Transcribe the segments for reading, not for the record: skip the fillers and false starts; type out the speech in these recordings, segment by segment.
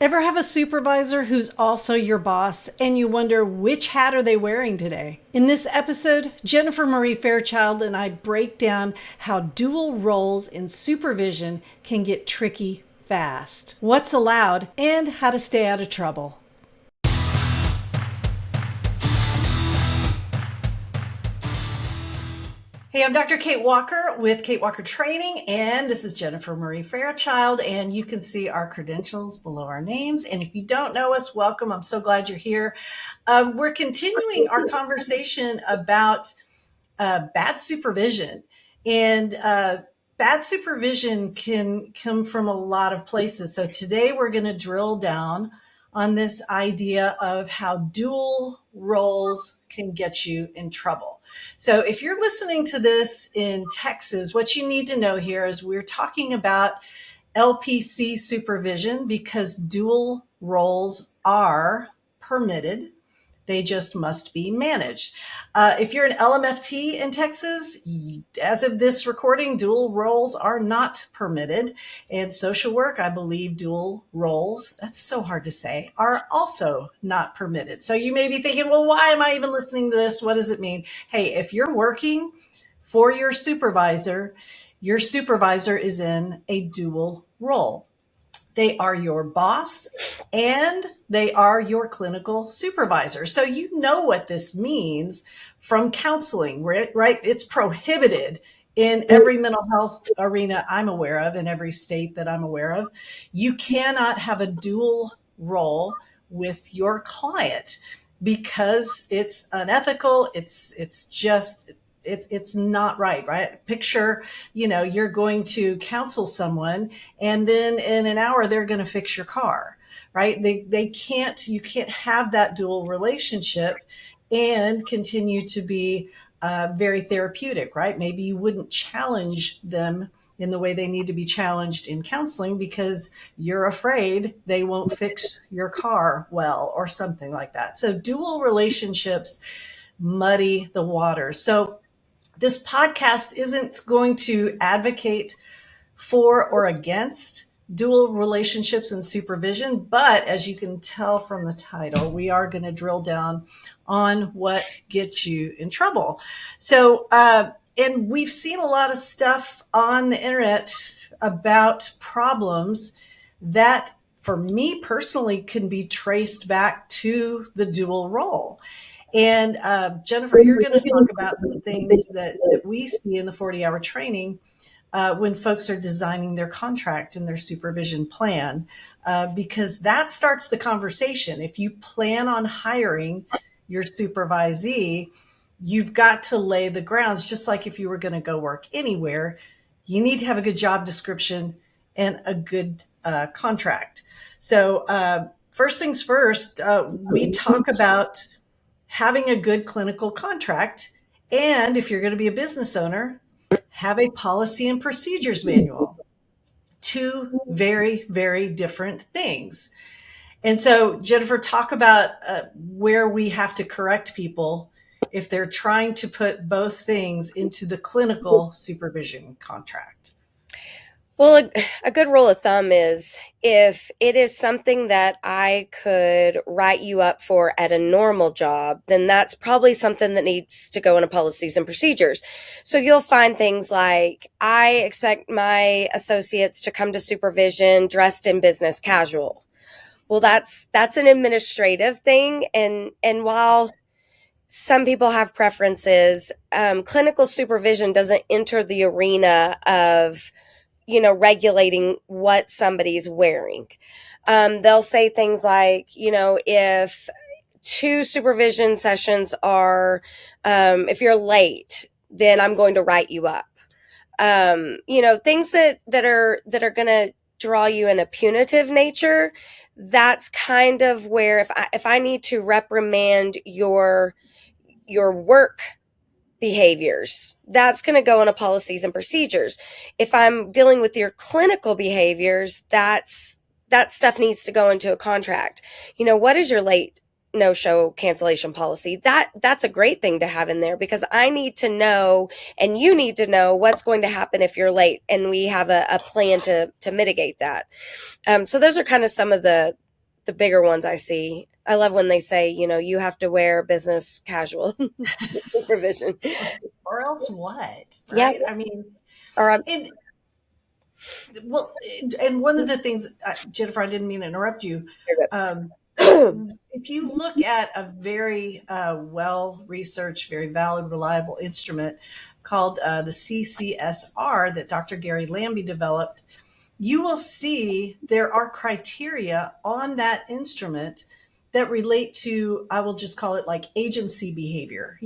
Ever have a supervisor who's also your boss and you wonder which hat are they wearing today? In this episode, Jennifer Marie Fairchild and I break down how dual roles in supervision can get tricky fast, what's allowed, and how to stay out of trouble. Hey, I'm Dr. Kate Walker with Kate Walker Training, and this is Jennifer Marie Fairchild, and you can see our credentials below our names. And if you don't know us, welcome. I'm so glad you're here. We're continuing our conversation about bad supervision, and bad supervision can come from a lot of places. So today we're going to drill down on this idea of how dual roles can get you in trouble. So if you're listening to this in Texas, what you need to know here is we're talking about LPC supervision because dual roles are permitted. They just must be managed. If you're an LMFT in Texas, as of this recording, dual roles are not permitted. And social work, I believe dual roles, that's so hard to say, are also not permitted. So you may be thinking, well, why am I even listening to this? What does it mean? Hey, if you're working for your supervisor is in a dual role. They are your boss and they are your clinical supervisor. So you know what this means from counseling, right? It's prohibited in every mental health arena I'm aware of, in every state that I'm aware of. You cannot have a dual role with your client because it's unethical. It's not right? Picture, you're going to counsel someone and then in an hour they're going to fix your car, right? You can't have that dual relationship and continue to be very therapeutic, right? Maybe you wouldn't challenge them in the way they need to be challenged in counseling because you're afraid they won't fix your car well or something like that. So dual relationships muddy the water. So this podcast isn't going to advocate for or against dual relationships and supervision, but as you can tell from the title, we are going to drill down on what gets you in trouble. So, and we've seen a lot of stuff on the internet about problems that, for me personally, can be traced back to the dual role. And Jennifer, you're going to talk about some things that we see in the 40-hour training when folks are designing their contract and their supervision plan, because that starts the conversation. If you plan on hiring your supervisee, you've got to lay the grounds, just like if you were going to go work anywhere. You need to have a good job description and a good contract. So first things first, we talk about having a good clinical contract. And if you're going to be a business owner, have a policy and procedures manual. Two very, very different things. And so, Jennifer, talk about where we have to correct people if they're trying to put both things into the clinical supervision contract. Well, a good rule of thumb is if it is something that I could write you up for at a normal job, then that's probably something that needs to go into policies and procedures. So you'll find things like, I expect my associates to come to supervision dressed in business casual. Well, that's an administrative thing. And while some people have preferences, clinical supervision doesn't enter the arena of regulating what somebody's wearing. They'll say things like, if two supervision sessions are, if you're late, then I'm going to write you up. Things that are going to draw you in a punitive nature. That's kind of where if I need to reprimand your work behaviors, that's going to go into policies and procedures. If I'm dealing with your clinical behaviors, that stuff needs to go into a contract. What is your late no-show cancellation policy? That's a great thing to have in there, because I need to know and you need to know what's going to happen if you're late, and we have a plan to mitigate that. So those are kind of some of the the bigger ones I see. I love when they say, you have to wear business casual supervision. Or else what, Yeah. right? I mean, Or and well, and one of the things, Jennifer, I didn't mean to interrupt you. Um, if you look at a very well researched, very valid, reliable instrument called the CCSR that Dr. Gary Lambie developed, you will see there are criteria on that instrument that relate to, I will just call it like agency behavior,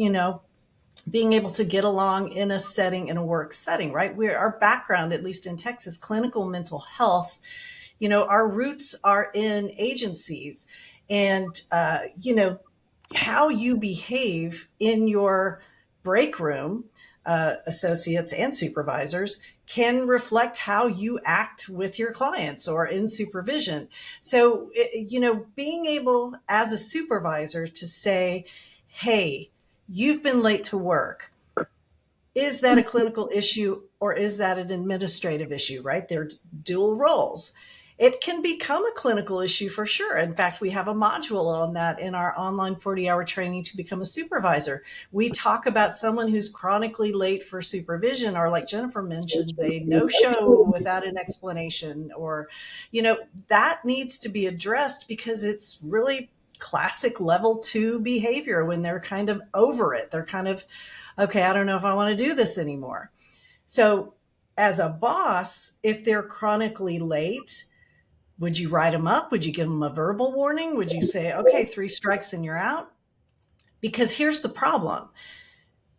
being able to get along in a setting, in a work setting, right? Our background, at least in Texas, clinical mental health, our roots are in agencies. And, how you behave in your break room, associates and supervisors, can reflect how you act with your clients or in supervision. So, being able as a supervisor to say, hey, you've been late to work. Is that a clinical issue or is that an administrative issue, right? They're dual roles. It can become a clinical issue for sure. In fact, we have a module on that in our online 40-hour training to become a supervisor. We talk about someone who's chronically late for supervision, or like Jennifer mentioned, they no show without an explanation, or, that needs to be addressed because it's really classic level 2 behavior when they're kind of over it. They're kind of, okay, I don't know if I want to do this anymore. So, as a boss, if they're chronically late, would you write them up? Would you give them a verbal warning? Would you say, okay, 3 strikes and you're out? Because here's the problem.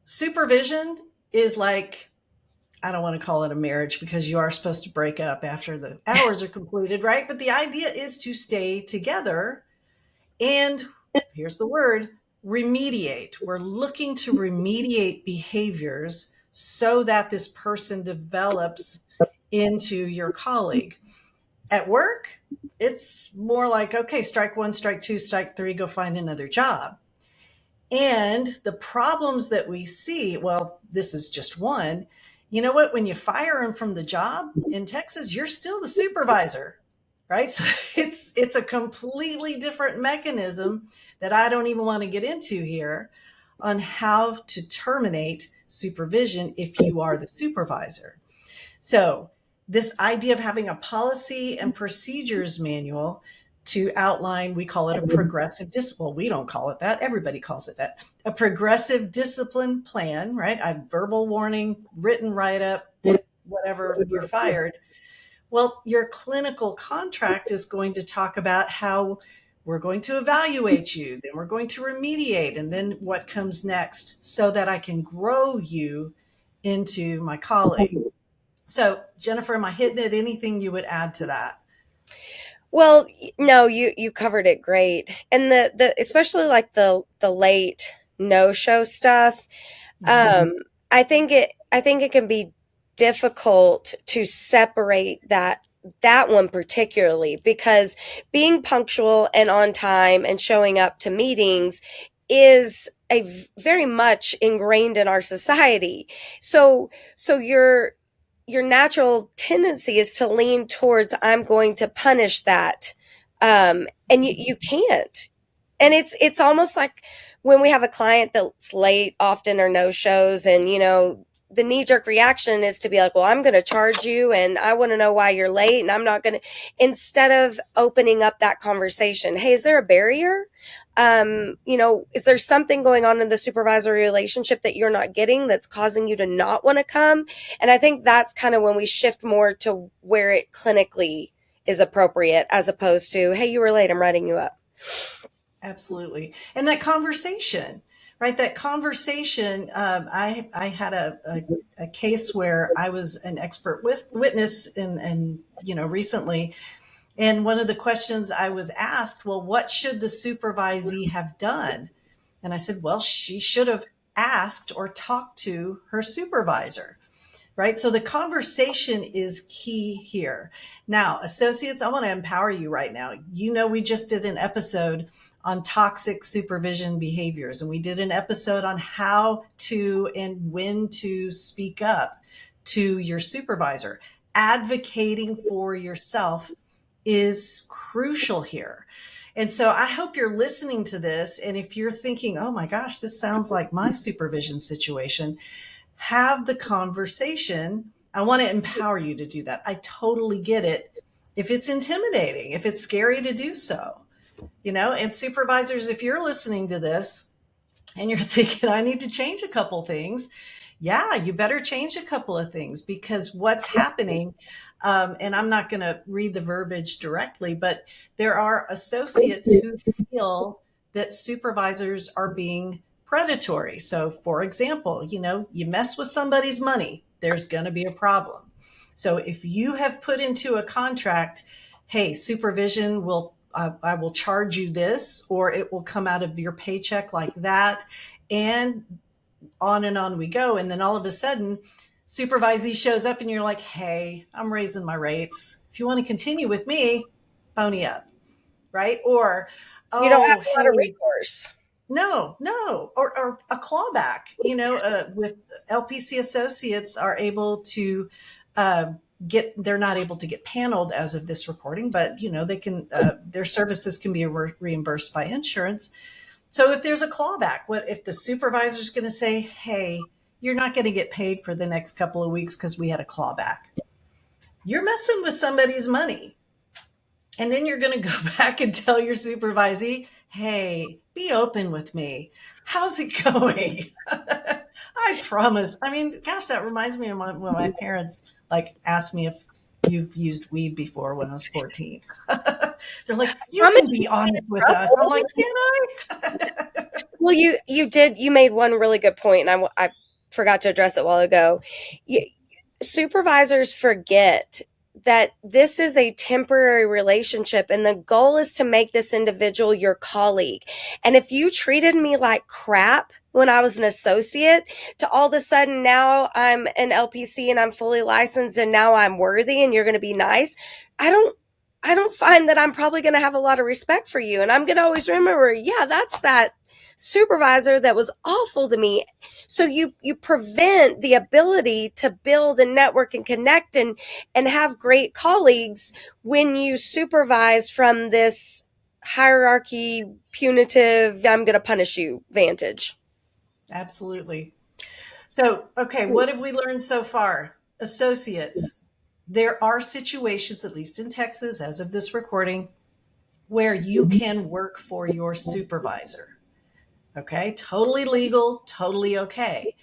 Supervision is like, I don't want to call it a marriage because you are supposed to break up after the hours are completed, right? But the idea is to stay together and, here's the word, remediate. We're looking to remediate behaviors so that this person develops into your colleague. At work, it's more like, okay, strike 1, strike 2, strike 3, go find another job. And the problems that we see, well, this is just one. You know what? When you fire them from the job in Texas, you're still the supervisor, right? So it's a completely different mechanism that I don't even want to get into here on how to terminate supervision if you are the supervisor. So this idea of having a policy and procedures manual to outline, we call it a progressive discipline. Well, we don't call it that. Everybody calls it that. A progressive discipline plan, right? A verbal warning, written write-up, whatever, you're fired. Well, your clinical contract is going to talk about how we're going to evaluate you, then we're going to remediate, and then what comes next so that I can grow you into my colleague. So, Jennifer, am I hitting it? Anything you would add to that? Well, no, you covered it great. And the especially like the late no-show stuff. Mm-hmm. I think it can be difficult to separate that one particularly, because being punctual and on time and showing up to meetings is very much ingrained in our society. So your natural tendency is to lean towards, I'm going to punish that, and you can't. And it's almost like when we have a client that's late often or no shows, and the knee jerk reaction is to be like, well, I'm going to charge you and I want to know why you're late, and I'm not going to, instead of opening up that conversation. Hey, is there a barrier? Is there something going on in the supervisory relationship that you're not getting that's causing you to not want to come? And I think that's kind of when we shift more to where it clinically is appropriate, as opposed to, hey, you were late, I'm writing you up. Absolutely. And that conversation, right? That conversation. I had a case where I was an expert witness and recently. And one of the questions I was asked, well, what should the supervisee have done? And I said, well, she should have asked or talked to her supervisor, right? So the conversation is key here. Now, associates, I want to empower you right now. We just did an episode on toxic supervision behaviors, and we did an episode on how to and when to speak up to your supervisor. Advocating for yourself is crucial here. And so I hope you're listening to this. And if you're thinking, oh my gosh, this sounds like my supervision situation, have the conversation. I want to empower you to do that. I totally get it. If it's intimidating, if it's scary to do so, and supervisors, if you're listening to this and you're thinking, I need to change a couple things, yeah, you better change a couple of things, because what's happening, and I'm not going to read the verbiage directly, but there are associates who feel that supervisors are being predatory. So, for example, you mess with somebody's money, there's going to be a problem. So, if you have put into a contract, hey, supervision will, I will charge you this, or it will come out of your paycheck like that, and on we go. And then all of a sudden, supervisee shows up and you're like, hey, I'm raising my rates. If you want to continue with me, pony up. Right? Or, You don't have oh, a lot of hey, recourse. no, or a clawback. With LPC associates are able to they're not able to get paneled as of this recording, but they can, their services can be reimbursed by insurance. So if there's a clawback, what if the supervisor is going to say, hey, you're not going to get paid for the next couple of weeks because we had a clawback? You're messing with somebody's money. And then you're going to go back and tell your supervisee, hey, be open with me. How's it going? I promise. I mean, gosh, that reminds me of when my parents asked me if you've used weed before when I was 14. They're like, you can be honest with us. I'm like, can I? Well, you made one really good point, and I forgot to address it a while ago. Supervisors forget that this is a temporary relationship, and the goal is to make this individual your colleague. And if you treated me like crap when I was an associate, to all of a sudden now I'm an LPC and I'm fully licensed and now I'm worthy and you're going to be nice, I don't find that I'm probably going to have a lot of respect for you. And I'm going to always remember, yeah, that's that supervisor that was awful to me. So you prevent the ability to build and network and connect and have great colleagues when you supervise from this hierarchy, punitive, I'm going to punish you vantage. Absolutely. So, okay, what have we learned so far? Associates, there are situations, at least in Texas, as of this recording, where you can work for your supervisor. Okay, totally legal, totally okay.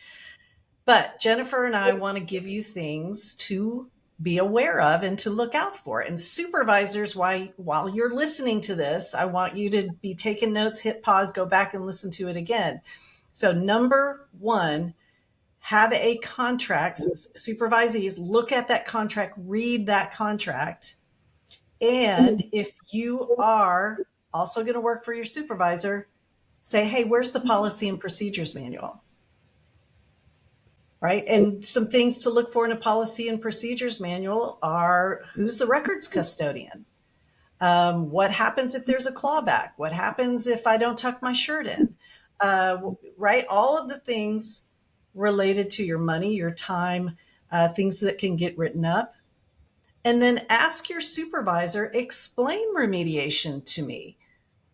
But Jennifer and I want to give you things to be aware of and to look out for. And supervisors, while you're listening to this, I want you to be taking notes, hit pause, go back and listen to it again. So, number one, have a contract. Supervisees, look at that contract, read that contract. And if you are also going to work for your supervisor, say, hey, where's the policy and procedures manual? Right? And some things to look for in a policy and procedures manual are, who's the records custodian? What happens if there's a clawback? What happens if I don't tuck my shirt in? Right? All of the things related to your money, your time, things that can get written up. And then ask your supervisor, explain remediation to me.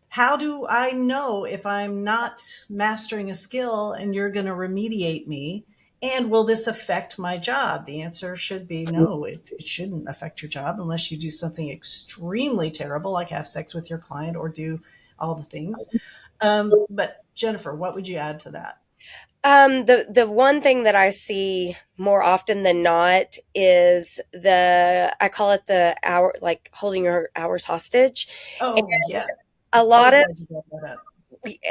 How do I know if I'm not mastering a skill and you're going to remediate me? And will this affect my job? The answer should be no, it shouldn't affect your job unless you do something extremely terrible, like have sex with your client or do all the things. But Jennifer, what would you add to that? The one thing that I see more often than not is I call it the hour, like holding your hours hostage. And Oh, yes. a So lot of, glad you brought that up.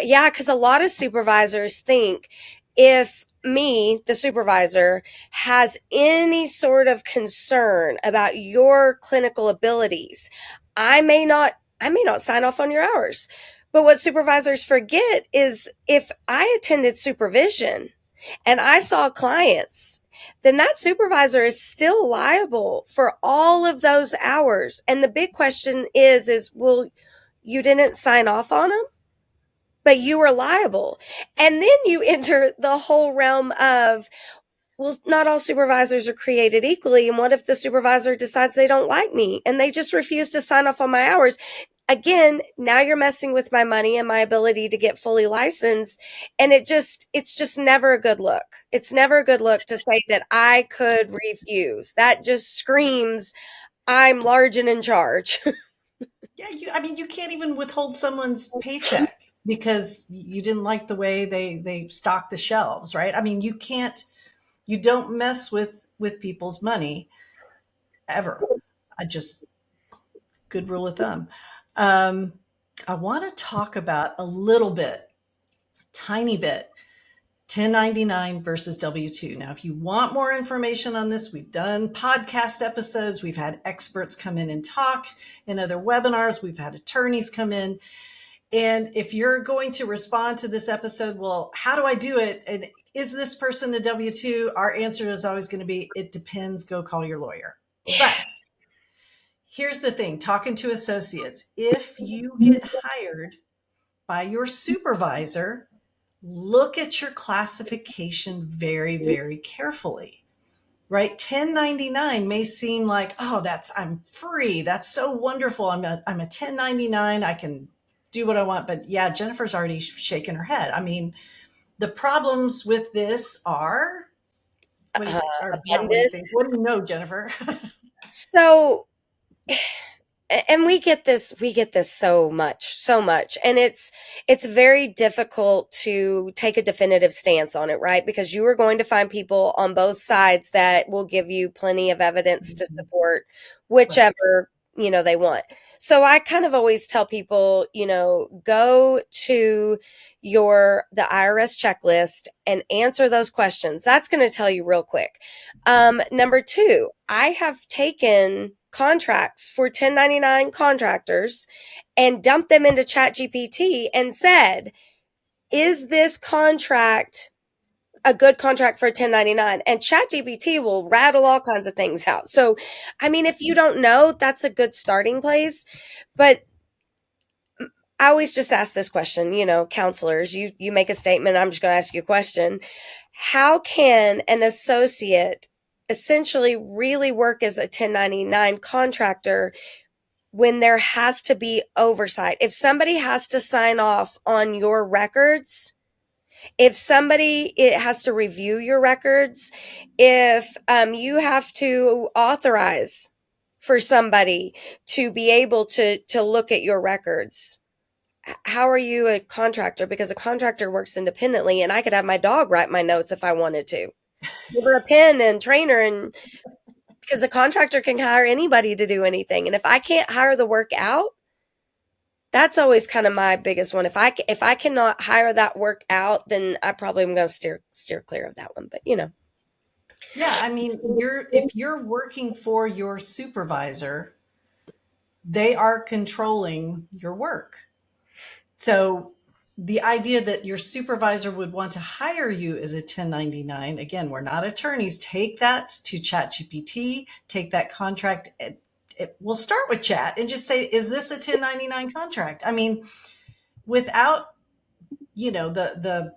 yeah, because a lot of supervisors think if me, the supervisor, has any sort of concern about your clinical abilities, I may not sign off on your hours. But what supervisors forget is if I attended supervision and I saw clients, then that supervisor is still liable for all of those hours. And the big question is, well, you didn't sign off on them, but you were liable. And then you enter the whole realm of, well, not all supervisors are created equally. And what if the supervisor decides they don't like me and they just refuse to sign off on my hours? again, now you're messing with my money and my ability to get fully licensed. And it's just never a good look. It's never a good look to say that I could refuse. That just screams, I'm large and in charge. Yeah, I mean, you can't even withhold someone's paycheck because you didn't like the way they stock the shelves, right? I mean, you don't mess with people's money ever. I just Good rule of thumb. Um, I want to talk about a little bit, tiny bit, 1099 versus W-2. Now, if you want more information on this, we've done podcast episodes. We've had experts come in and talk in other webinars. We've had attorneys come in. And if you're going to respond to this episode, well, how do I do it? And is this person a W-2? Our answer is always going to be, it depends. Go call your lawyer. But here's the thing, talking to associates, if you get hired by your supervisor, look at your classification very, very carefully, right? 1099 may seem like, oh, I'm free. That's so wonderful. I'm a 1099. I can do what I want. But yeah, Jennifer's already shaking her head. I mean, the problems with this are, not what do you think? Abundant. What do you know, Jennifer? So, and we get this so much, and it's very difficult to take a definitive stance on it, right? Because you are going to find people on both sides that will give you plenty of evidence to support Right. whichever they want. So I kind of always tell people, go to the IRS checklist and answer those questions. That's going to tell you real quick. Number two, I have taken contracts for 1099 contractors and dumped them into ChatGPT and said, is this contract a good contract for 1099? And ChatGPT will rattle all kinds of things out. So, I mean, if you don't know, that's a good starting place. But I always just ask this question, counselors, you make a statement, I'm just going to ask you a question. How can an associate essentially really work as a 1099 contractor when there has to be oversight? If somebody has to sign off on your records, if somebody it has to review your records, if you have to authorize for somebody to be able to look at your records, how are you a contractor? Because a contractor works independently, and I could have my dog write my notes if I wanted to. Give her a pen and train her, and because a contractor can hire anybody to do anything. And if I can't hire the work out, that's always kind of my biggest one. If I cannot hire that work out, then I probably am going to steer clear of that one. But Yeah, I mean, if you're working for your supervisor, they are controlling your work. So the idea that your supervisor would want to hire you as a 1099, again, we're not attorneys. Take that to ChatGPT, take that contract. We'll start with chat and just say, is this a 1099 contract? I mean, without, the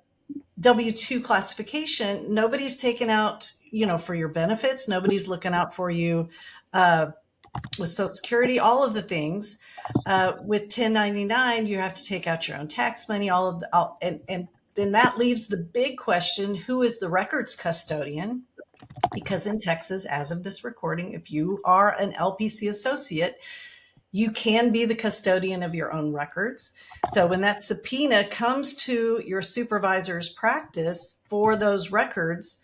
W-2 classification, nobody's taken out, for your benefits. Nobody's looking out for you with Social Security, all of the things. With 1099, you have to take out your own tax money, and then that leaves the big question, who is the records custodian? Because in Texas, as of this recording, if you are an LPC associate, you can be the custodian of your own records. So when that subpoena comes to your supervisor's practice for those records,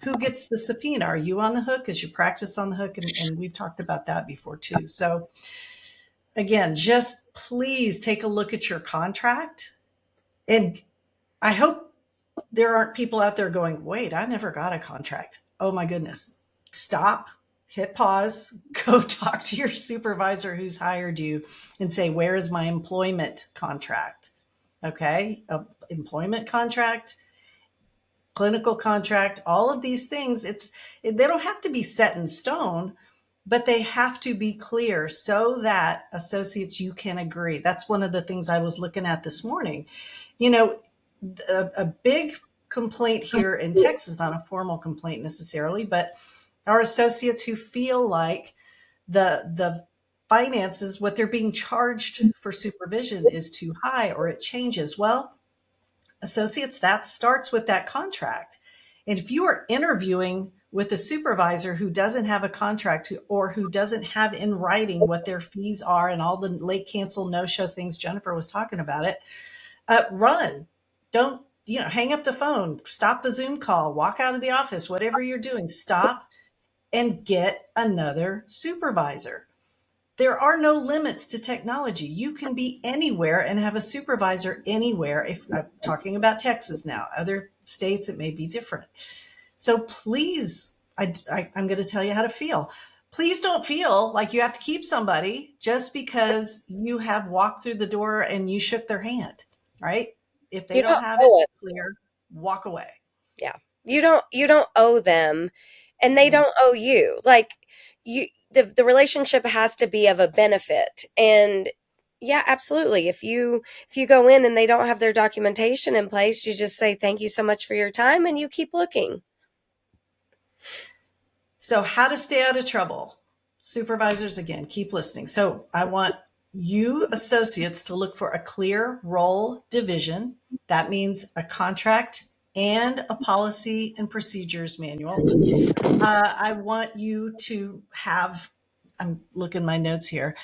who gets the subpoena? Are you on the hook? Is your practice on the hook? And we've talked about that before too. So again, just please take a look at your contract. And I hope there aren't people out there going, wait, I never got a contract. Oh my goodness. Stop, hit pause, go talk to your supervisor who's hired you and say, where is my employment contract? Okay. Employment contract, clinical contract, all of these things, they don't have to be set in stone, but they have to be clear so that associates, you can agree. That's one of the things I was looking at this morning. A big complaint here in Texas, not a formal complaint necessarily, but our associates who feel like the finances, what they're being charged for supervision is too high or it changes. Well, associates, that starts with that contract. And if you are interviewing with a supervisor who doesn't have a contract or who doesn't have in writing what their fees are and all the late cancel, no show things Jennifer was talking about it, run. Don't, hang up the phone, stop the Zoom call, walk out of the office, whatever you're doing, stop and get another supervisor. There are no limits to technology. You can be anywhere and have a supervisor anywhere. If I'm talking about Texas now, other states, it may be different. So please, I'm going to tell you how to feel. Please don't feel like you have to keep somebody just because you have walked through the door and you shook their hand, right? If they You don't don't have it owe it. clear, walk away. Yeah. You don't owe them, and they don't owe you. Like, the relationship has to be of a benefit. And yeah, absolutely. If you go in and they don't have their documentation in place, you just say thank you so much for your time and you keep looking. So how to stay out of trouble. Supervisors, again, keep listening. So I want you associates to look for a clear role division. That means a contract and a policy and procedures manual. I want you to have, I'm looking my notes here,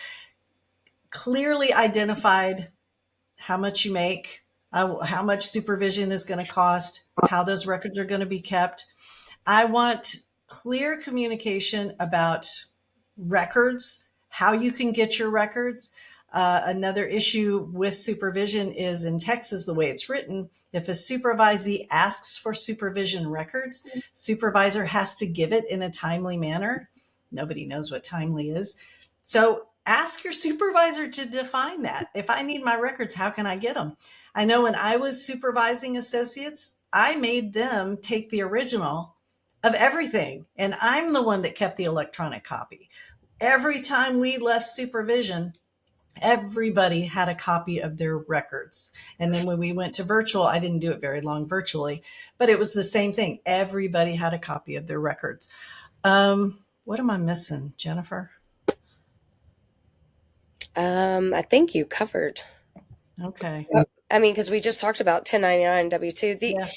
clearly identified how much you make, how much supervision is going to cost, how those records are going to be kept. I want clear communication about records, how you can get your records. Another issue with supervision is in Texas, the way it's written, if a supervisee asks for supervision records, supervisor has to give it in a timely manner. Nobody knows what timely is. So ask your supervisor to define that. If I need my records, how can I get them? I know when I was supervising associates, I made them take the original of everything. And I'm the one that kept the electronic copy. Every time we left supervision, everybody had a copy of their records. And then when we went to virtual, I didn't do it very long virtually, but it was the same thing. Everybody had a copy of their records. What am I missing, Jennifer? I think you covered. Okay. I mean, because we just talked about 1099 W-2. Yeah.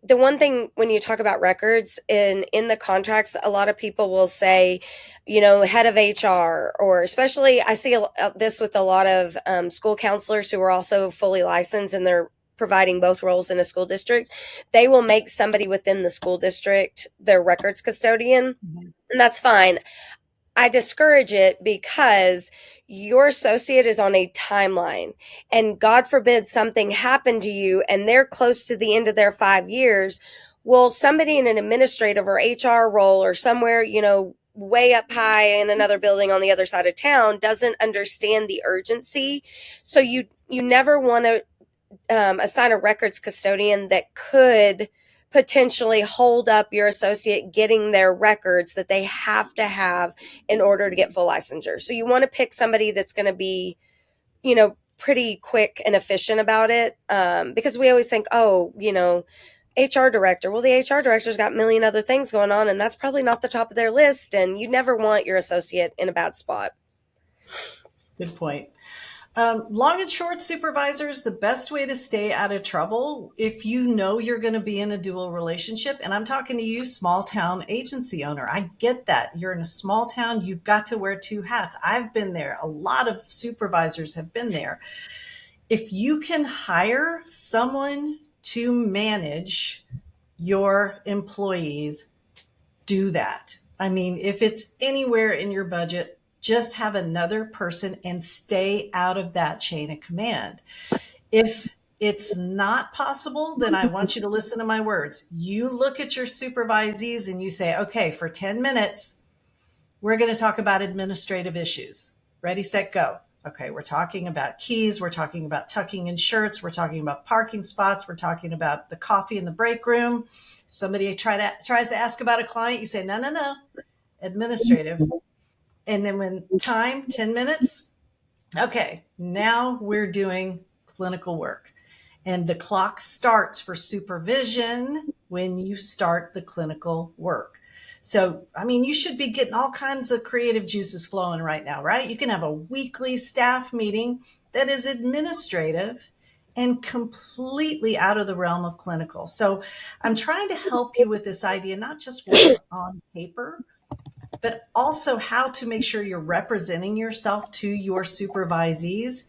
The one thing when you talk about records in the contracts, a lot of people will say, head of HR, or especially I see this with a lot of school counselors who are also fully licensed and they're providing both roles in a school district. They will make somebody within the school district their records custodian, and that's fine. I discourage it because your associate is on a timeline, and God forbid something happened to you and they're close to the end of their 5 years. Well, somebody in an administrative or HR role or somewhere, way up high in another building on the other side of town doesn't understand the urgency. So you never want to assign a records custodian that could potentially hold up your associate getting their records that they have to have in order to get full licensure. So you want to pick somebody that's going to be, pretty quick and efficient about it, because we always think, HR director. Well, the HR director's got a million other things going on, and that's probably not the top of their list, and you never want your associate in a bad spot. Good point. Long and short supervisors, the best way to stay out of trouble, if you know you're going to be in a dual relationship, and I'm talking to you, small town agency owner, I get that. You're in a small town, you've got to wear two hats. I've been there. A lot of supervisors have been there. If you can hire someone to manage your employees, do that. I mean, if it's anywhere in your budget, just have another person and stay out of that chain of command. If it's not possible, then I want you to listen to my words. You look at your supervisees and you say, okay, for 10 minutes, we're going to talk about administrative issues. Ready, set, go. Okay, we're talking about keys. We're talking about tucking in shirts. We're talking about parking spots. We're talking about the coffee in the break room. Somebody tries to ask about a client, you say, no, administrative. And then when time, 10 minutes, okay, now we're doing clinical work. And the clock starts for supervision when you start the clinical work. So, I mean, you should be getting all kinds of creative juices flowing right now, right? You can have a weekly staff meeting that is administrative and completely out of the realm of clinical. So, I'm trying to help you with this idea, not just what's on paper, but also how to make sure you're representing yourself to your supervisees,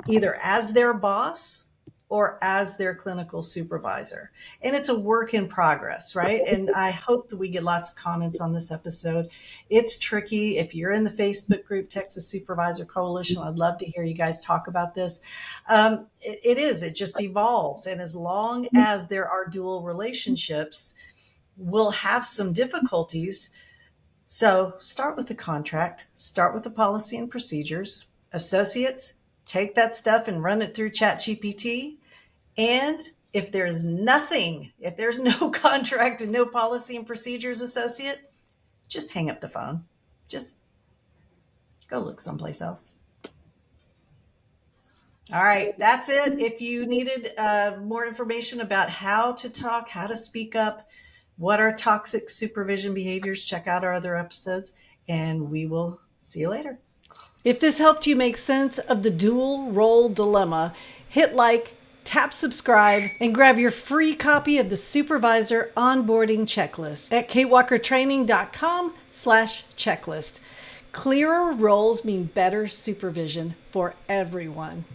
either as their boss or as their clinical supervisor. And it's a work in progress, right? And I hope that we get lots of comments on this episode. It's tricky. If you're in the Facebook group, Texas Supervisor Coalition, I'd love to hear you guys talk about this. It just evolves. And as long as there are dual relationships, we'll have some difficulties. So start with the contract, start with the policy and procedures. Associates, take that stuff and run it through ChatGPT. And if there's nothing, if there's no contract and no policy and procedures, associate, just hang up the phone. Just go look someplace else. All right, that's it. If you needed more information about how to talk, how to speak up, what are toxic supervision behaviors, check out our other episodes, and we will see you later. If this helped you make sense of the dual role dilemma, hit like, tap subscribe, and grab your free copy of the Supervisor Onboarding Checklist at katewalkertraining.com/checklist. Clearer roles mean better supervision for everyone.